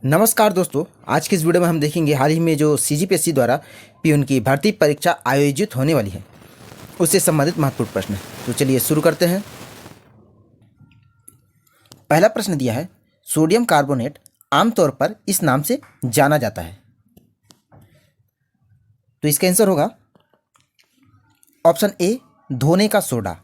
नमस्कार दोस्तों, आज की इस वीडियो में हम देखेंगे हाल ही में जो सीजीपीएससी द्वारा पीओन की भर्ती परीक्षा आयोजित होने वाली है उससे संबंधित महत्वपूर्ण प्रश्न। तो चलिए शुरू करते हैं। पहला प्रश्न दिया है, सोडियम कार्बोनेट आमतौर पर इस नाम से जाना जाता है। तो इसका आंसर होगा ऑप्शन ए, धोने का सोडा।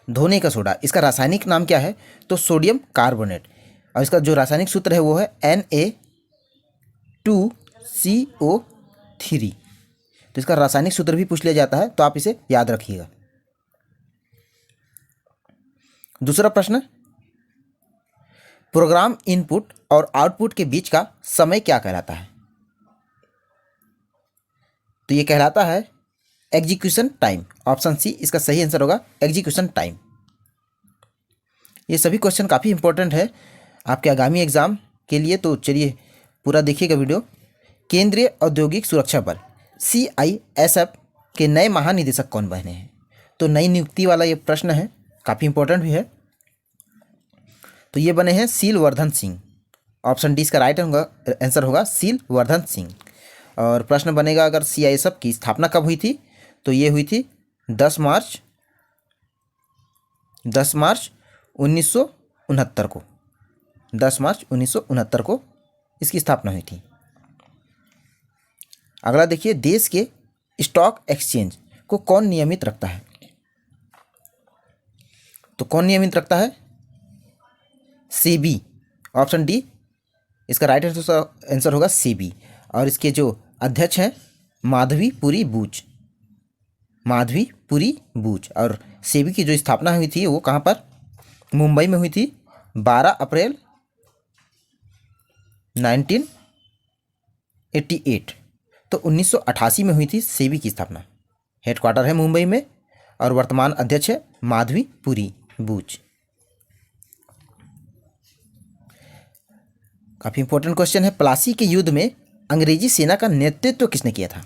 धोने का सोडा, इसका रासायनिक नाम क्या है? तो सोडियम कार्बोनेट, और इसका जो रासायनिक सूत्र है वो है Na2CO3। तो इसका रासायनिक सूत्र भी पूछ लिया जाता है, तो आप इसे याद रखिएगा। दूसरा प्रश्न, प्रोग्राम इनपुट और आउटपुट के बीच का समय क्या कहलाता है? तो ये कहलाता है एग्जीक्यूशन टाइम। ऑप्शन सी इसका सही आंसर होगा, एग्जीक्यूशन टाइम। ये सभी क्वेश्चन काफ़ी इंपॉर्टेंट है आपके आगामी एग्जाम के लिए, तो चलिए पूरा देखिएगा वीडियो। केंद्रीय औद्योगिक सुरक्षा बल CISF के नए महानिदेशक कौन बने हैं? तो नई नियुक्ति वाला ये प्रश्न है, काफ़ी इंपॉर्टेंट भी है। तो ये बने हैं seal Vardhan Singh. Option D इसका राइट आंसर होगा सील वर्धन सिंह। और प्रश्न बनेगा, अगर CISF की स्थापना कब हुई थी? तो ये हुई थी 10 मार्च 1969 को। 10 मार्च 1969 को इसकी स्थापना हुई थी। अगला देखिए, देश के स्टॉक एक्सचेंज को कौन नियमित रखता है? तो कौन नियमित रखता है? सेबी। ऑप्शन डी इसका राइट आंसर होगा सेबी। और इसके जो अध्यक्ष हैं माधवीपुरी बूच। माधवीपुरी बूच। और सेबी की जो स्थापना हुई थी वो कहाँ पर? मुंबई में हुई थी 12 अप्रैल 1988। तो 1988 में हुई थी सेबी की स्थापना। हेडक्वार्टर है मुंबई में और वर्तमान अध्यक्ष है माधवीपुरी बूच। काफ़ी इंपॉर्टेंट क्वेश्चन है, प्लासी के युद्ध में अंग्रेजी सेना का नेतृत्व किसने किया था?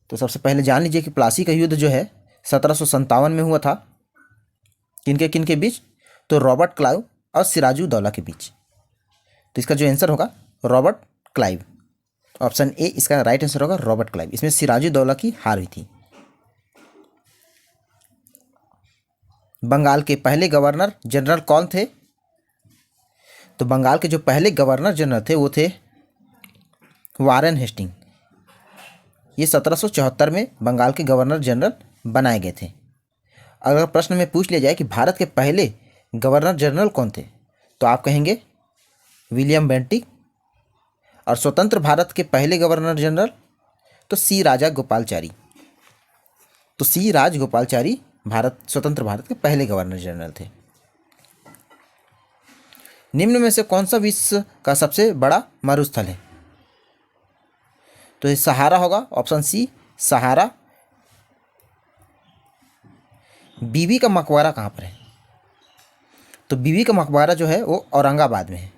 तो सबसे पहले जान लीजिए कि प्लासी का युद्ध जो है 1757 में हुआ था। किनके बीच? तो रॉबर्ट क्लाइव और सिराजुद्दौला के बीच। तो इसका जो आंसर होगा रॉबर्ट क्लाइव। ऑप्शन ए इसका राइट आंसर होगा रॉबर्ट क्लाइव। इसमें सिराजुद्दौला की हार हुई थी। बंगाल के पहले गवर्नर जनरल कौन थे? तो बंगाल के जो पहले गवर्नर जनरल थे वो थे वारेन हेस्टिंग। ये 1774 में बंगाल के गवर्नर जनरल बनाए गए थे। अगर प्रश्न में पूछ लिया जाए कि भारत के पहले गवर्नर जनरल कौन थे, तो आप कहेंगे विलियम बेंटिक। और स्वतंत्र भारत के पहले गवर्नर जनरल तो सी राजागोपालाचारी। तो सी राजगोपालाचारी स्वतंत्र भारत के पहले गवर्नर जनरल थे। निम्न में से कौन सा विश्व का सबसे बड़ा मरुस्थल है? तो ये सहारा होगा। ऑप्शन सी सहारा। बीबी का मकबरा कहाँ पर है? तो बीबी का मकबरा जो है वो औरंगाबाद में है।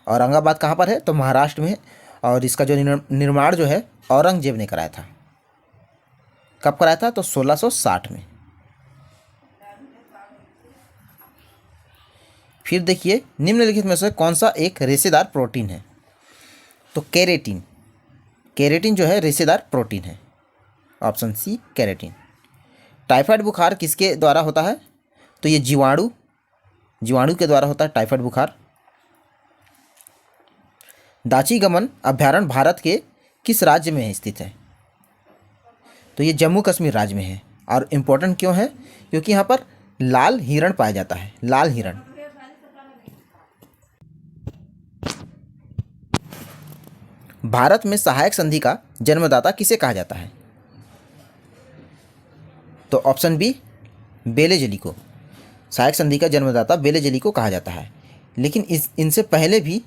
औरंगाबाद कहाँ पर है? तो महाराष्ट्र में है। और इसका जो निर्माण जो है औरंगजेब ने कराया था। कब कराया था? तो 1660 में। फिर देखिए, निम्नलिखित में से कौन सा एक रेशेदार प्रोटीन है? तो केरेटिन। केरेटिन जो है रेशेदार प्रोटीन है। Option C keratin. टाइफाइड बुखार किसके द्वारा होता है? तो ये जीवाणु के द्वारा होता है टाइफाइड बुखार। दाचीगमन अभ्यारण्य भारत के किस राज्य में स्थित है? तो ये जम्मू कश्मीर राज्य में है। और इम्पोर्टेंट क्यों है? क्योंकि यहाँ पर लाल हिरण पाया जाता है। लाल हिरण। भारत में सहायक संधि का जन्मदाता किसे कहा जाता है? तो ऑप्शन बी बेले जेली को। सहायक संधि का जन्मदाता बेले जेली को कहा जाता है। लेकिन इनसे पहले भी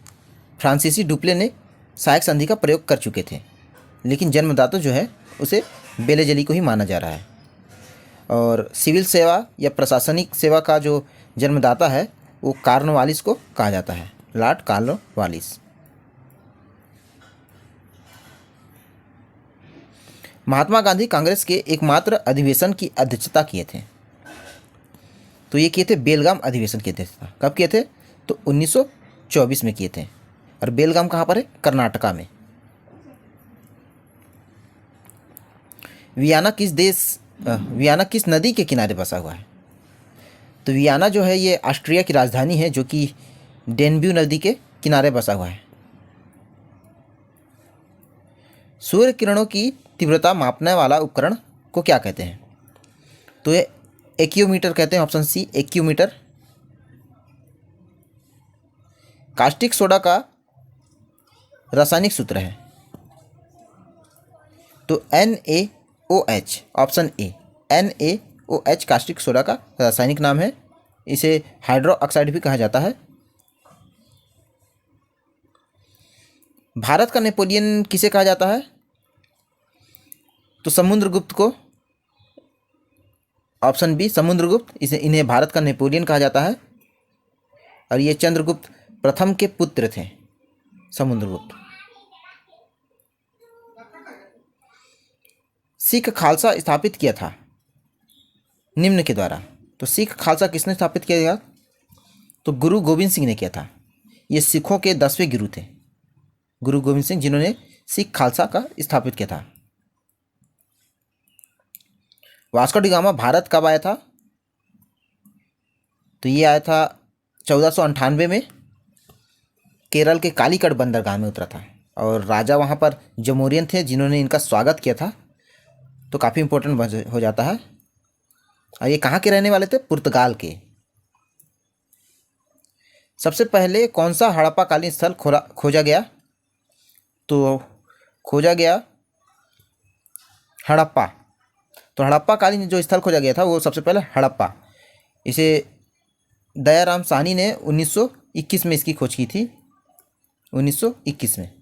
फ्रांसीसी डुप्ले ने सहायक संधि का प्रयोग कर चुके थे, लेकिन जन्मदाता जो है उसे बेले जेली को ही माना जा रहा है। और सिविल सेवा या प्रशासनिक सेवा का जो जन्मदाता है वो कॉर्नवालिस को कहा जाता है, लॉर्ड कॉर्नवालिस। महात्मा गांधी कांग्रेस के एकमात्र अधिवेशन की अध्यक्षता किए थे? तो ये किए थे बेलगाम अधिवेशन की अध्यक्षता। कब किए थे? तो 1924 में किए थे। और बेलगाम कहाँ पर है? कर्नाटका में। वियना किस नदी के किनारे बसा हुआ है? तो वियना जो है ये ऑस्ट्रिया की राजधानी है, जो कि डेन्ब्यू नदी के किनारे बसा हुआ है। सूर्य किरणों की तीव्रता मापने वाला उपकरण को क्या कहते हैं? तो ये एक्यूमीटर कहते हैं, ऑप्शन सी एक्यूमीटर। कास्टिक सोडा का रासायनिक सूत्र है तो NaOH, option A NaOH caustic soda का रासायनिक नाम है। इसे हाइड्रो ऑक्साइड भी कहा जाता है। भारत का नेपोलियन किसे कहा जाता है? तो समुद्रगुप्त को, ऑप्शन बी समुद्रगुप्त, इन्हें भारत का नेपोलियन कहा जाता है। और ये चंद्रगुप्त प्रथम के पुत्र थे, समुद्रगुप्त। सिख खालसा स्थापित किया था निम्न के द्वारा। तो सिख खालसा किसने स्थापित किया गया? तो गुरु गोविंद सिंह ने किया था। ये सिखों के 10वें गुरु थे, गुरु गोविंद सिंह, जिन्होंने सिख खालसा का स्थापित किया था। वास्को डी गामा भारत कब आया था? तो ये आया था 1498 में। केरल के कालीकट बंदरगाह में उतरा था और राजा वहाँ पर जमोरियन थे, जिन्होंने इनका स्वागत किया था। तो काफ़ी इंपॉर्टेंट हो जाता है। और ये कहाँ के रहने वाले थे? पुर्तगाल के। सबसे पहले कौन सा हड़प्पा कालीन स्थल खोजा गया? तो खोजा गया हड़प्पा। तो हड़प्पा कालीन जो स्थल खोजा गया था वो सबसे पहले हड़प्पा। इसे दयाराम साहनी ने 1921 में इसकी खोज की थी, 1921 में।